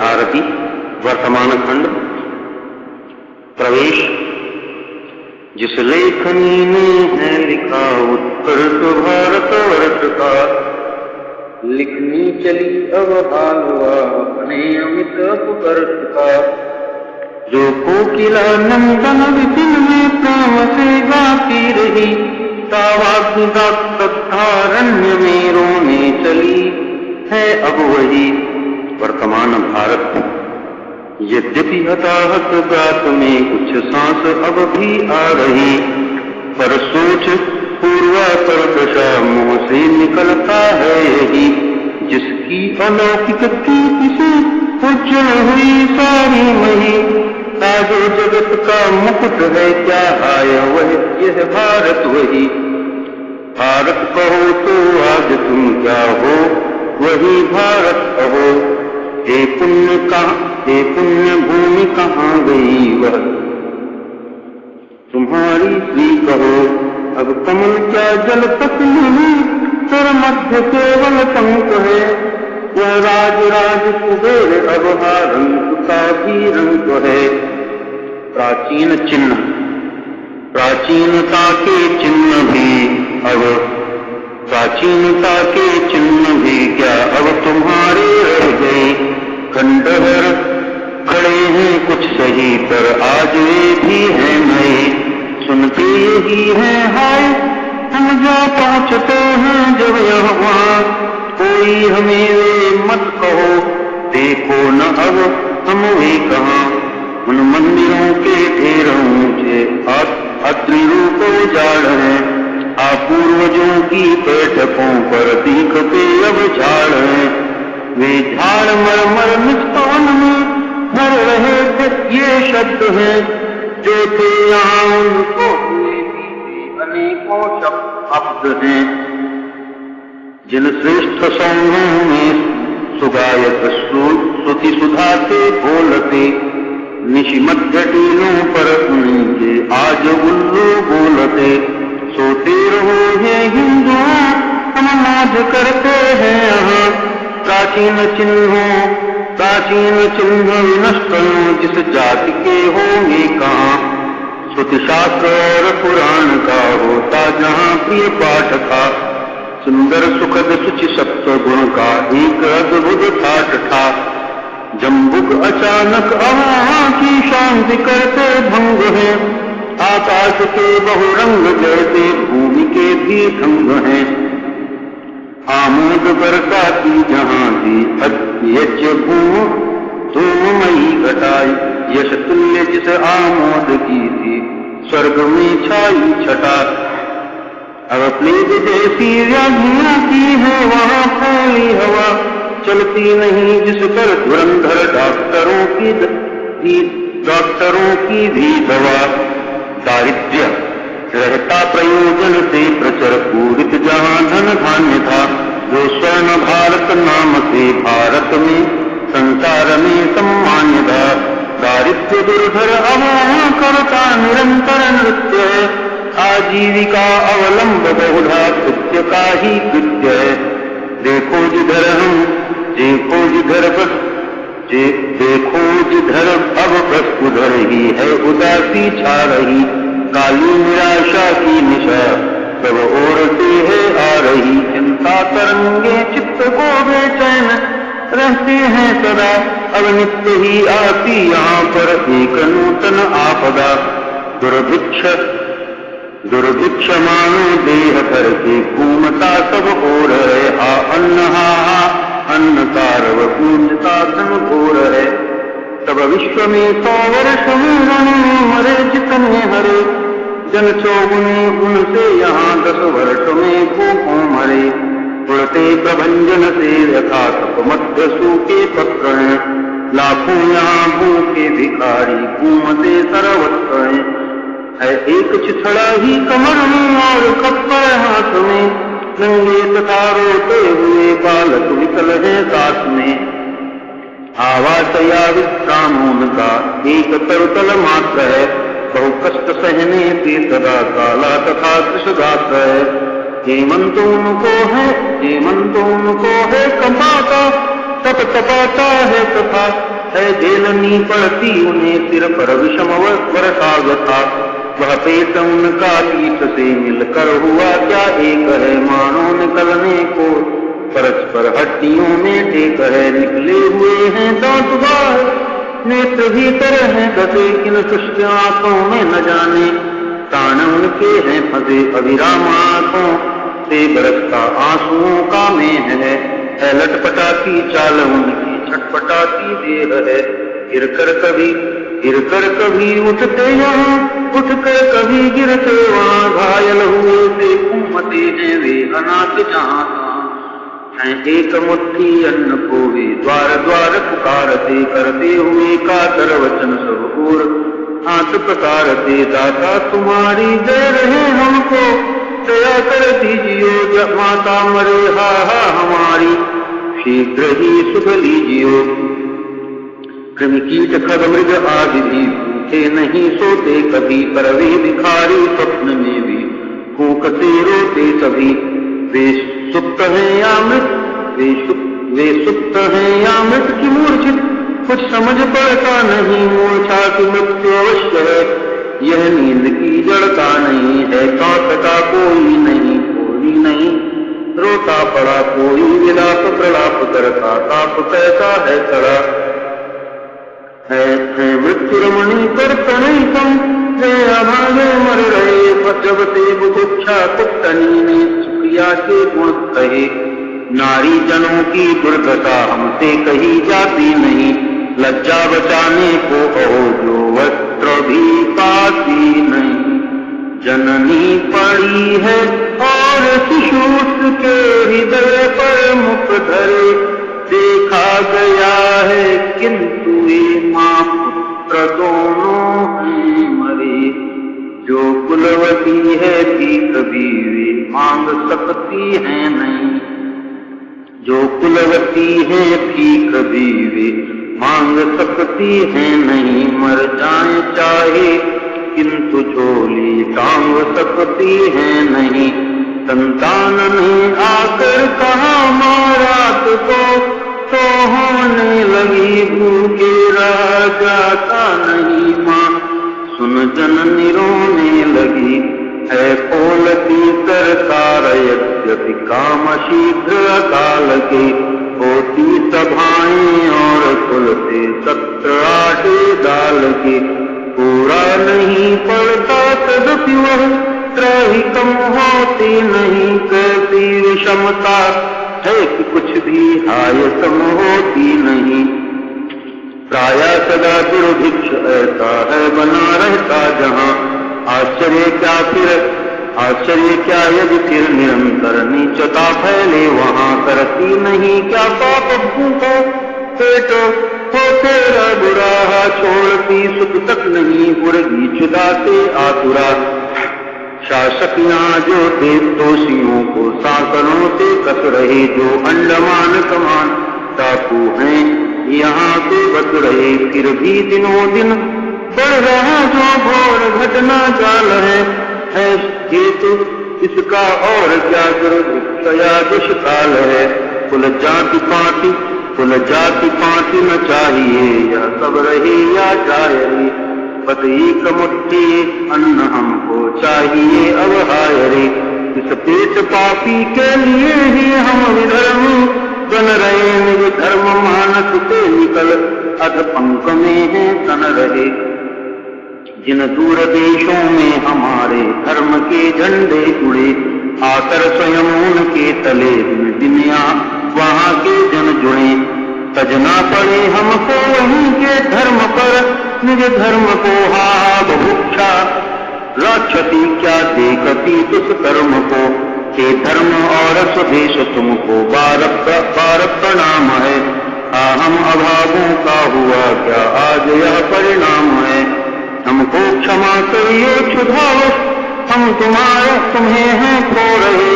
भारती वर्तमान खंड प्रवेश। जिस लेखनी में है लिखा उत्कर्ष भारतवर्ष का, लिखनी चली अब हाल हुआ अपने अमित अपकर्ष का। जो कोकिला नंदन विपिन में प्रेम से गाती रही, तावाग्निदाक्षारण्य में रोने चली है अब वही वर्तमान भारत। यद्यपि हताहत गात में कुछ सांस अब भी आ रही, पर सोच पूर्वापर दशा मुंह से निकलता है यही। जिसकी अलौकिक कीर्ति से उज्जवल हुई सारी मही, ताजो जगत का मुकुट है क्या आय वह यह भारत वही। भारत कहो तो आज तुम क्या हो, वही भारत कहो। हे पुण्य भूमि कहाँ गई वह, तुम्हारी श्री कहो। अब कमल क्या जल तक नहीं, सर मध्य केवल पंख है। वह राज कुबेर अब रंग का भी रंग है। प्राचीन चिन्ह, प्राचीनता के चिन्ह भी अब, प्राचीनता के चिन्ह भी क्या अब तुम्हारे रह गए। खंडहर खड़े हैं कुछ सही, पर आज वे भी हैं नए। सुनते यही है हाय हम जा पहुंचते हैं जब यहाँ, कोई हमें वे मत कहो। देखो न अब हम वे कहाँ, उन मंदिरों के ढेरों ऊंचे अद्रिरूप उजाड़ हैं। पूर्वजों की बैठकों पर दिखते अब झाड़ हैं। वे झाड़ मरमर निष्पान में भर रहे थे ये शब्द हैं, जो थे यहाँ उनको अनेकों शब्द हैं। जिन श्रेष्ठ सौंगों में सुगायक श्रुति सुधा से बोलते, निशि मध्य टीलों पर उनके आज उल्लू बोलते। सोते रहो ये हिंदू हम नाज करते हैं यहाँ, प्राचीन चिन्ह विनष्ट जिस जाति के होंगे कहाँ। श्रुति शास्त्र और पुराण का होता जहाँ प्रिय पाठ था, सुंदर सुखद सुचि सत्व गुण का एक अद्भुत ठाठ था। जम्बुक अचानक वहाँ की शांति करते भंग है, आकाश के बहुरंग जैसे भूमि के भी ढंग हैं। आमोद वर्षा की जहाँ थी यज्ञ धूममयी घटाई, यश तुल्य जिस आमोद की थी स्वर्ग में छाई छटा। अब प्लेग जैसी व्याधियां की है वहाँ फैली हवा, चलती नहीं जिस पर धुरंधर डॉक्टरों की भी दवा। दारिद्र्य रहता प्रयोजन से प्रचर पूरित जहाँ धन धान्य था, जो स्वर्ण भारत नाम से भारत में संसार में सम्मान्य था। दारिद्र्य दुर्धर अवहाँ करता निरंतर नृत्य, आजीविका अवलंब बहुधा कृत्य का ही कृत्य है। देखो जिधर अब बस उधर ही है उदासी छा रही। काली निराशा की निशा सब ओर से है आ रही, चिंता तरंगे चित्त को बेचैन रहते हैं सदा। अब नित्य ही आती यहाँ पर एक नूतन आपदा, दुर्भिक्ष मानो देह भर के घूमता सब ओर है। अन्न कारव पूजता धन घोर है। तब विश्व में 100 वर्ष में मरे जितने हरे, जन 54 उनसे यहाँ 10 वर्ष में भूखों मरे। उड़ते प्रभंजन से यथा तप मध्य सूखे पत्र हैं, लाखों यहाँ भूखे भिखारी घूमते सर्वत्र है। एक छिछड़ा ही कमर में और कप्पर हाथ में, नंगे तथा रोते हुए बालक विकल है साथ में। आवास या विश्राम उनका एक तरुतल मात्र है, बहु कष्ट सहने से सदा काला तथा कृषगात्र है। हेमंत उनको है कपाता, तप तप तपाता है तथा है झेलनी पड़ती उन्हें सिर पर विषम वर्षा व्यथा। वह पेट उनका पीठ से मिलकर हुआ क्या एक है, मानो निकलने को परस्पर हड्डियों में टेक है। निकले हुए हैं दांत बाहर, नेत्र भीतर हैं धसे, किन शुष्क आंखों में न जाने तान उनके हैं फंसे। अविराम आंखों से बरसता आंसुओं का मेह है, लटपटाती चाल उनकी छटपटाती देह है। गिरकर कभी उठते यहाँ, उठकर कभी गिरते वहाँ, घायल हुए से घूमते हैं वे अनाथ जहाँ तहाँ। हैं एक मुट्ठी अन्न को वे द्वार द्वार पुकारते, करते हुए कातर वचन सब ओर हाथ पकारते। दाता तुम्हारी जय रहे हमको, दया कर दीजियो जब माता मरे हा हमारी, शीघ्र ही सुध लीजियो। कृमि कीट खग मृग आदि भी भूखे नहीं सोते कभी, पर वे भिखारी स्वप्न में भी फूंकते रोते सभी। वे सुप्त हैं या मृत, वे सुप्त हैं या मृत की मूर्छित, कुछ समझ पड़ता नहीं। मूर्छा की मृत्यु अवश्य है, यह नींद की जड़ता नहीं है। कांपता कोई नहीं, कोई नहीं रोता पड़ा कोई, विलाप प्रलाप करता ताप कैसा है चढ़ा। है मृत्यु रमणी कर तनयितम, वे अभागे मर रहे। जब ते बुभुक्षा कुत्तनी ने सुखिया के गुण कहे, नारी जनों की दुर्दशा हमसे कही जाती नहीं। लज्जा बचाने को कहो जो वस्त्र भी पाती नहीं। जननी पड़ी है और शिशु के हृदय पर मुख धरे, देखा गया है किंतु ये माँ पुत्र दोनों हैं मरे। जो कुलवती है भी कभी वे मांग सकती है नहीं, जो कुलवती है भी कभी वे मांग सकती है नहीं। मर जाए चाहे किंतु झोली टांग सकती है नहीं। संतान ने आकर कहा मारात तो होने लगी, भूखे रह जाता नहीं माँ सुन जननी रोने लगी। है खोलती सरकार यद्यपि काम शीघ्र अकाल के, होती सभाएं और खुलते सत्र आटे डाल के। पूरा नहीं पड़ता तदपि वह त्राही कम होती नहीं। कैसी विषमता है कि कुछ भी हायसम होती नहीं। प्राय सदा दुर्भिक्ष ऐसा है बना रहता जहाँ, आश्चर्य क्या यदि फिर निरंतर नीचता फैले वहाँ। करती नहीं क्या पाप भूखा पेट हो तेरा बुरा, छोड़ती सुख तक नहीं बुरगी चुदाते आतुरा। शासक यहाँ जो थे दोषियों को सांकलों से कस रहे, जो अंडमान कमान टापू हैं यहाँ से बच रहे। फिर भी दिनों दिन बढ़ रहा जो घोर घटना जाल है हेतु इसका और क्या दुर्भिक्षया दुष्काल है। कुल जाति पाति न चाहिए, यह सब रहे या जाए। बस एक मुट्ठी अन्न हमको चाहिए अब हाय रे। इस पेट पापी के लिए ही हम विधर्म बन रहे। निज धर्म मानस से निकल अधपंक में है तन रहे। जिन दूर देशों में हमारे धर्म के झंडे उड़े, आकर स्वयं उनके तले दुनिया वहाँ के जन जुड़े। तजना पड़े हमको वहीं के धर्म पर, निज धर्म को हा बुभुक्षा राक्षसी क्या देखती दुष्कर्म को। हे धर्म और स्वदेश तुमको बार प्रणाम है। हम अभागों का हुआ क्या आज यह परिणाम है। हमको क्षमा करिए क्षुधावश, हम तुम्हें हैं खो रहे।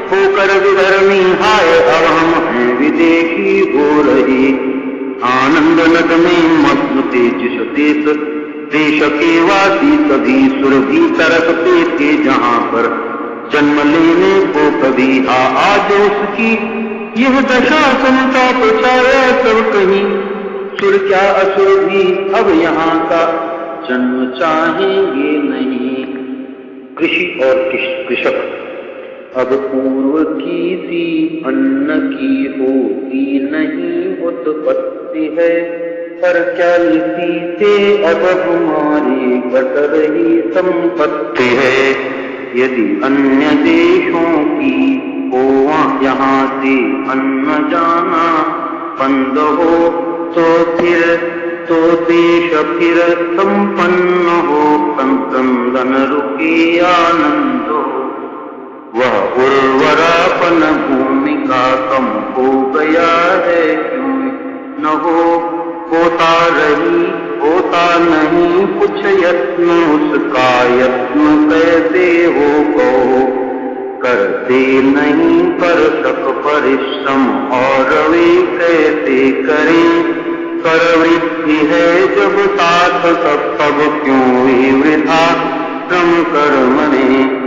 होकर विधर्मी हाय अब हम हैं विदेशी हो रही। आनंद नद में मग्न तेज देश के वासी सभी सुर भी तरसते थे जहाँ पर जन्म लेने को कभी आज उसकी यह दशा संताप छाया सब सुर क्या असुर भी अब यहाँ का जन्म चाहेंगे नहीं। कृषि और कृषक अब पूर्व की सी अन्न की होती नहीं उत्पत्ति है, पर क्या इसी से अब हमारी घट रही संपत्ति है। यदि अन्य देशों की हो यहाँ से अन्न जाना बंद हो, तो देश फिर संपन्न हो, धन रुके आनंद हो। वह उर्वरापन भूमि का कम हो गया है, क्यों न हो, होता नहीं कुछ यत्न, उसका यत्न कैसे हो कहो। करते नहीं कर्षक परिश्रम, और वे कैसे करें। करवृत्ति है जब सार्थक, तब क्यों वे वृथा श्रम कर मरे।